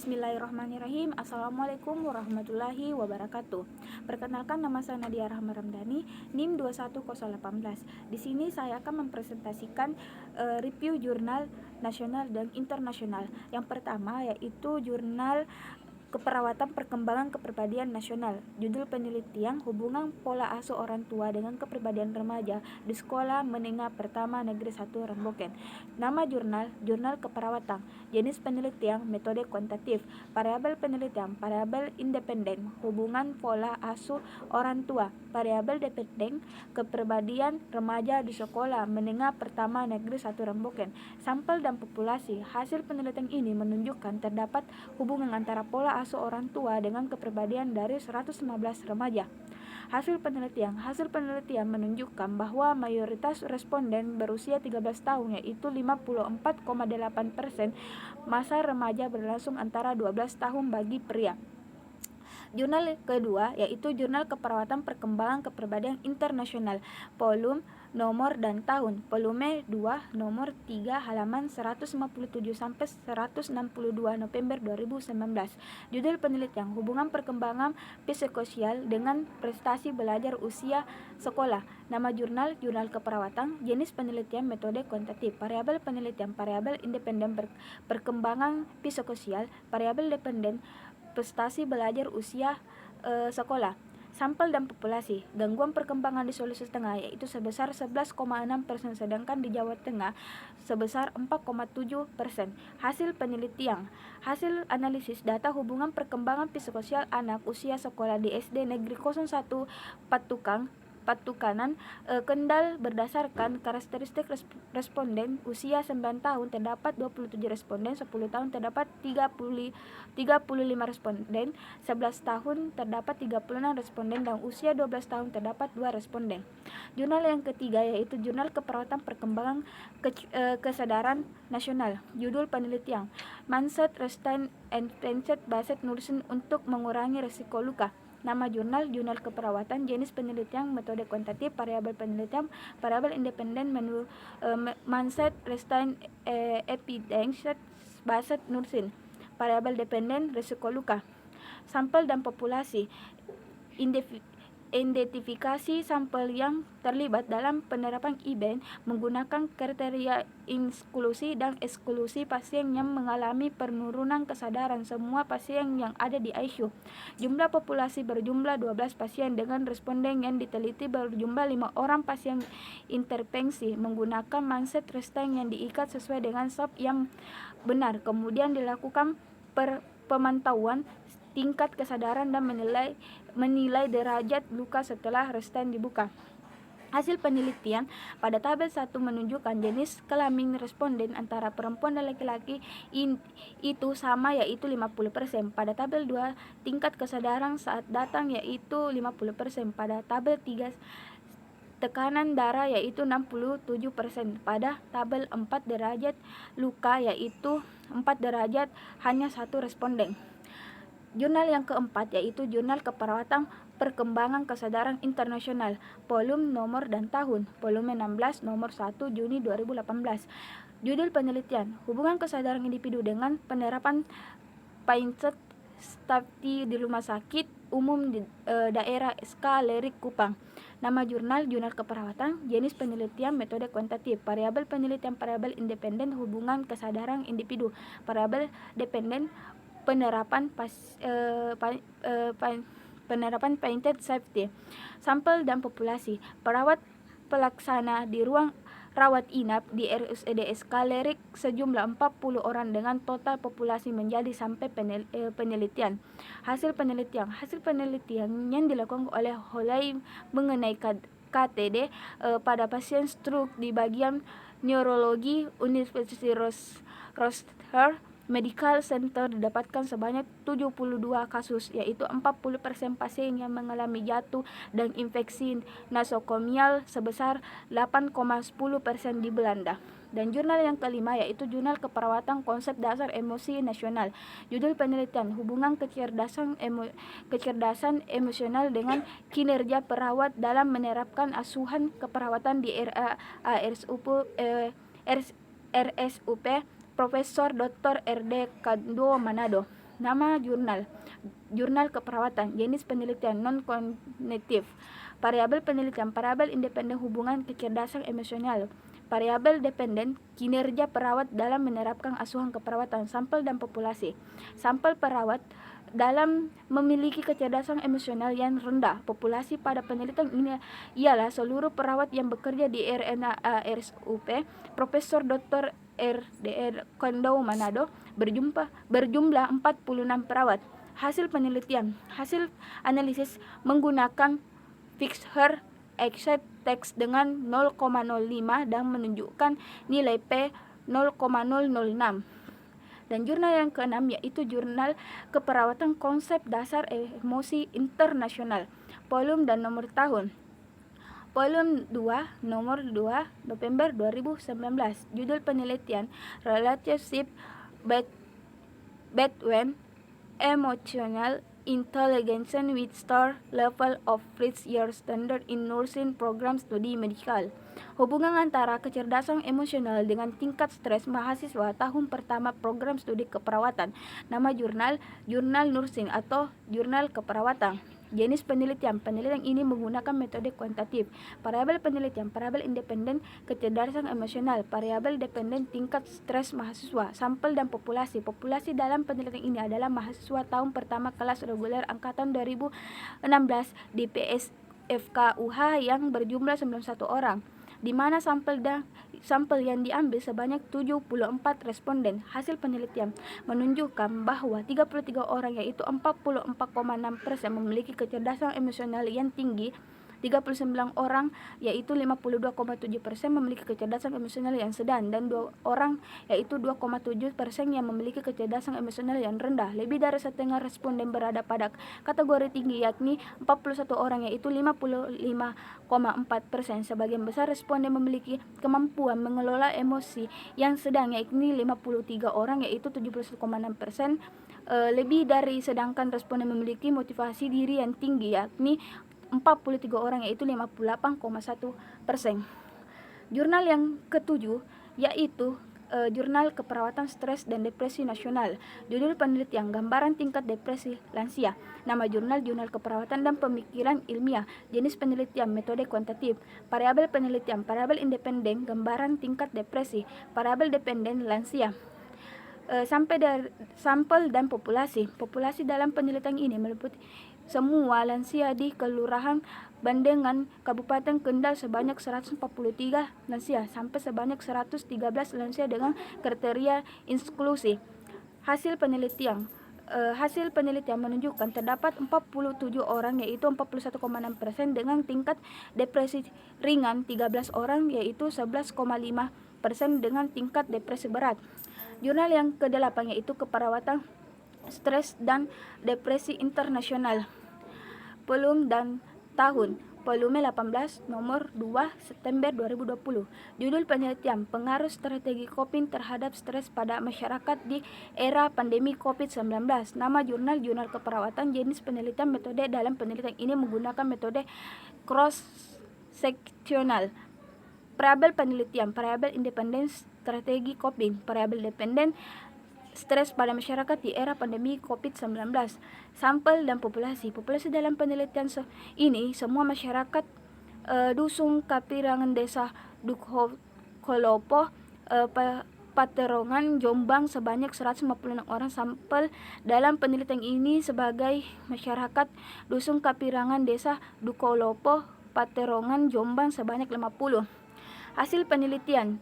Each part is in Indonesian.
Bismillahirrahmanirrahim. Assalamualaikum warahmatullahi wabarakatuh. Perkenalkan, nama saya Nadia Rahma Ramdhani, NIM 21018. Di sini saya akan mempresentasikan review jurnal nasional dan internasional. Yang pertama yaitu jurnal Keperawatan Perkembangan Kepribadian Nasional. Judul penelitian, hubungan pola asuh orang tua dengan kepribadian remaja di Sekolah Menengah Pertama Negeri 1 Remboken. Nama jurnal, Jurnal Keperawatan. Jenis penelitian, metode kuantitatif. Variabel penelitian, variabel independen. Hubungan pola asuh orang tua. Variabel dependen, kepribadian remaja di Sekolah Menengah Pertama Negeri 1 Remboken. Sampel dan populasi. Hasil penelitian ini menunjukkan terdapat hubungan antara pola asuh orang tua dengan kepribadian dari 115 remaja. Hasil penelitian menunjukkan bahwa mayoritas responden berusia 13 tahun, yaitu 54,8%. Masa remaja berlangsung antara 12 tahun bagi pria. Jurnal kedua yaitu Jurnal Keperawatan Perkembangan Kepribadian Internasional, volume, nomor dan tahun. Volume 2, nomor 3, halaman 157 sampai 162 November 2019. Judul penelitian, hubungan perkembangan psikososial dengan prestasi belajar usia sekolah. Nama jurnal, Jurnal Keperawatan. Jenis penelitian, metode kuantitatif. Variabel penelitian, variabel independen perkembangan psikososial, variabel dependen prestasi belajar usia sekolah. Sampel dan populasi. Gangguan perkembangan di Sulawesi Tengah yaitu sebesar 11,6%, sedangkan di Jawa Tengah sebesar 4,7%. Hasil penelitian. Hasil analisis data hubungan perkembangan psikososial anak usia sekolah di SD Negeri 01 Patukanan, Kendal berdasarkan karakteristik responden. Usia 9 tahun terdapat 27 responden, 10 tahun terdapat 35 responden, 11 tahun terdapat 36 responden, dan usia 12 tahun terdapat 2 responden. Jurnal yang ketiga yaitu Jurnal Keperawatan Perkembangan Kesadaran Nasional. Judul penelitian, Mindset, Resistance, and Mindset Based Nursing untuk mengurangi risiko luka. Nama jurnal, Jurnal Keperawatan. Jenis penelitian, metode kuantitatif. Variabel penelitian, variabel independen, mindset, resistance, evidence based nursing. Variabel dependen, risiko luka. Sampel dan populasi. Identifikasi sampel yang terlibat dalam penerapan IBEN menggunakan kriteria inklusi dan eksklusi pasien yang mengalami penurunan kesadaran. Semua pasien yang ada di ICU. Jumlah populasi berjumlah 12 pasien dengan responden yang diteliti berjumlah 5 orang. Pasien intervensi menggunakan mindset resistance yang diikat sesuai dengan SOP yang benar. Kemudian dilakukan pemantauan tingkat kesadaran dan menilai derajat luka setelah resisten dibuka. Hasil penelitian pada tabel 1 menunjukkan jenis kelamin responden antara perempuan dan laki-laki itu sama, yaitu 50%. Pada tabel 2 tingkat kesadaran saat datang yaitu 50%. Pada tabel 3 tekanan darah yaitu 67%. Pada tabel 4 derajat luka yaitu 4 derajat, hanya 1 responden. Jurnal yang keempat yaitu Jurnal Keperawatan Perkembangan Kesadaran Internasional, volume, nomor dan tahun. Volume 16, nomor 1, Juni 2018. Judul penelitian, hubungan kesadaran individu dengan penerapan mindset safety di rumah sakit umum di daerah SK Lerik Kupang. Nama jurnal, Jurnal Keperawatan. Jenis penelitian, metode kuantitatif. Variabel penelitian, variabel independen, hubungan kesadaran individu. Variabel dependen, penerapan painted safety. Sampel dan populasi. Perawat pelaksana di ruang rawat inap di RSUD SK Lerik sejumlah 40 orang dengan total populasi menjadi sampai penelitian. Hasil penelitian yang dilakukan oleh Holai mengenai KTD pada pasien stroke di bagian neurologi Universitas Rochester Medical Center didapatkan sebanyak 72 kasus, yaitu 40% pasien yang mengalami jatuh dan infeksi nosokomial sebesar 8,10% di Belanda. Dan jurnal yang kelima yaitu Jurnal Keperawatan Konsep Dasar Emosi Nasional. Judul penelitian, hubungan kecerdasan emosional dengan kinerja perawat dalam menerapkan asuhan keperawatan di RSUP Profesor Dr. R.D. Kando Manado. Nama jurnal, jurnal keperawatan, jenis penelitian non-kognitif, variabel penelitian, variabel independen hubungan kecerdasan emosional, variabel dependen kinerja perawat dalam menerapkan asuhan keperawatan, sampel dan populasi. Sampel perawat dalam memiliki kecerdasan emosional yang rendah. Populasi pada penelitian ini ialah seluruh perawat yang bekerja di RNARSUP Profesor Dr. RDR Kondau Manado berjumlah 46 perawat. Hasil penelitian, hasil analisis menggunakan Fixer Exact Text dengan 0,05 dan menunjukkan nilai P 0,006. Dan jurnal yang keenam yaitu Jurnal Keperawatan Konsep Dasar Emosi Internasional, volume dan nomor tahun. Volume 2, nomor 2, November 2019. Judul penelitian Relationship Between Emotional Intelligence with Star Level of Reach Your Standard in Nursing Program Study Medical. Hubungan antara kecerdasan emosional dengan tingkat stres mahasiswa tahun pertama program studi keperawatan. Nama jurnal, Jurnal Nursing atau Jurnal Keperawatan. Jenis penelitian, penelitian ini menggunakan metode kuantitatif. Variabel penelitian, variabel independen kecerdasan emosional, variabel dependen tingkat stres mahasiswa, sampel dan populasi. Populasi dalam penelitian ini adalah mahasiswa tahun pertama kelas reguler angkatan 2016 di PSFKUH yang berjumlah 91 orang, di mana sampel yang diambil sebanyak 74 responden. Hasil penelitian menunjukkan bahwa 33 orang yaitu 44,6% memiliki kecerdasan emosional yang tinggi, 39 orang yaitu 52,7% memiliki kecerdasan emosional yang sedang, dan 2 orang yaitu 2,7% yang memiliki kecerdasan emosional yang rendah. Lebih dari setengah responden berada pada kategori tinggi, yakni 41 orang yaitu 55,4%. Sebagian besar responden memiliki kemampuan mengelola emosi yang sedang, yakni 53 orang yaitu 71,6%. Lebih dari sedangkan responden memiliki motivasi diri yang tinggi, yakni 43 orang yaitu 58,1%. Jurnal yang ketujuh yaitu Jurnal Keperawatan Stres dan Depresi Nasional. Judul penelitian Gambaran Tingkat Depresi Lansia. Nama jurnal, Jurnal Keperawatan dan Pemikiran Ilmiah. Jenis penelitian, metode kuantitatif. Variabel penelitian, variabel independen gambaran tingkat depresi, variabel dependen lansia. Sampel dan populasi. Populasi dalam penelitian ini meliputi semua lansia di Kelurahan Bandengan, Kabupaten Kendal sebanyak 143 lansia sampai sebanyak 113 lansia dengan kriteria inklusi. Hasil penelitian menunjukkan terdapat 47 orang yaitu 41,6% dengan tingkat depresi ringan, 13 orang yaitu 11,5% dengan tingkat depresi berat. Jurnal yang ke-8 yaitu Keperawatan Stres dan Depresi Internasional, volume dan tahun. Volume 18, nomor 2, September 2020. Judul penelitian Pengaruh Strategi Coping terhadap Stres pada Masyarakat di Era Pandemi COVID-19. Nama jurnal, Jurnal Keperawatan. Jenis penelitian, metode dalam penelitian ini menggunakan metode cross-sectional. Variabel penelitian, variabel independen strategi coping, variabel dependen stres pada masyarakat di era pandemi COVID-19. Sampel dan populasi. Populasi dalam penelitian ini semua masyarakat Dusun Kapirangan Desa Dukolopo, Paterongan, Jombang sebanyak 156 orang. Sampel dalam penelitian ini sebagai masyarakat Dusun Kapirangan Desa Dukolopo, Paterongan, Jombang sebanyak 50. Hasil penelitian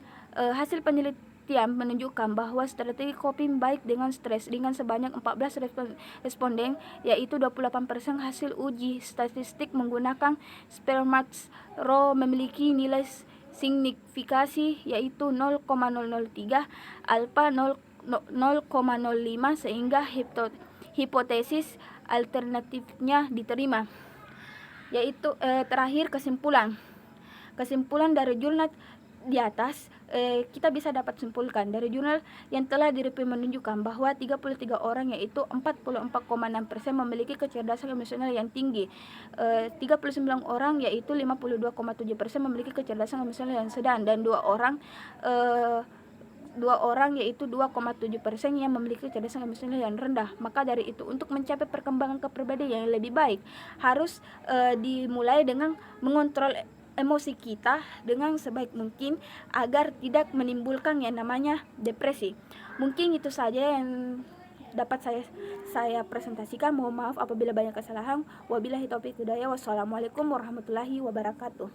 menunjukkan bahwa strategi coping baik dengan stres ringan sebanyak 14 responden yaitu 28%. Hasil uji statistik menggunakan Spellmarks Raw memiliki nilai signifikasi yaitu 0,003, alfa 0,05 sehingga hipotesis alternatifnya diterima. Yaitu terakhir kesimpulan dari jurnal di atas, kita bisa dapat simpulkan dari jurnal yang telah direview menunjukkan bahwa 33 orang yaitu 44,6% memiliki kecerdasan emosional yang tinggi, 39 orang yaitu 52,7% memiliki kecerdasan emosional yang sedang, dan 2 orang dua orang, yaitu 2,7% yang memiliki kecerdasan emosional yang rendah. Maka dari itu, untuk mencapai perkembangan kepribadian yang lebih baik, harus dimulai dengan mengontrol emosi kita dengan sebaik mungkin agar tidak menimbulkan yang namanya depresi. Mungkin itu saja yang dapat saya presentasikan. Mohon maaf apabila banyak kesalahan. Wabillahi taufiq hidayah. Wassalamualaikum warahmatullahi wabarakatuh.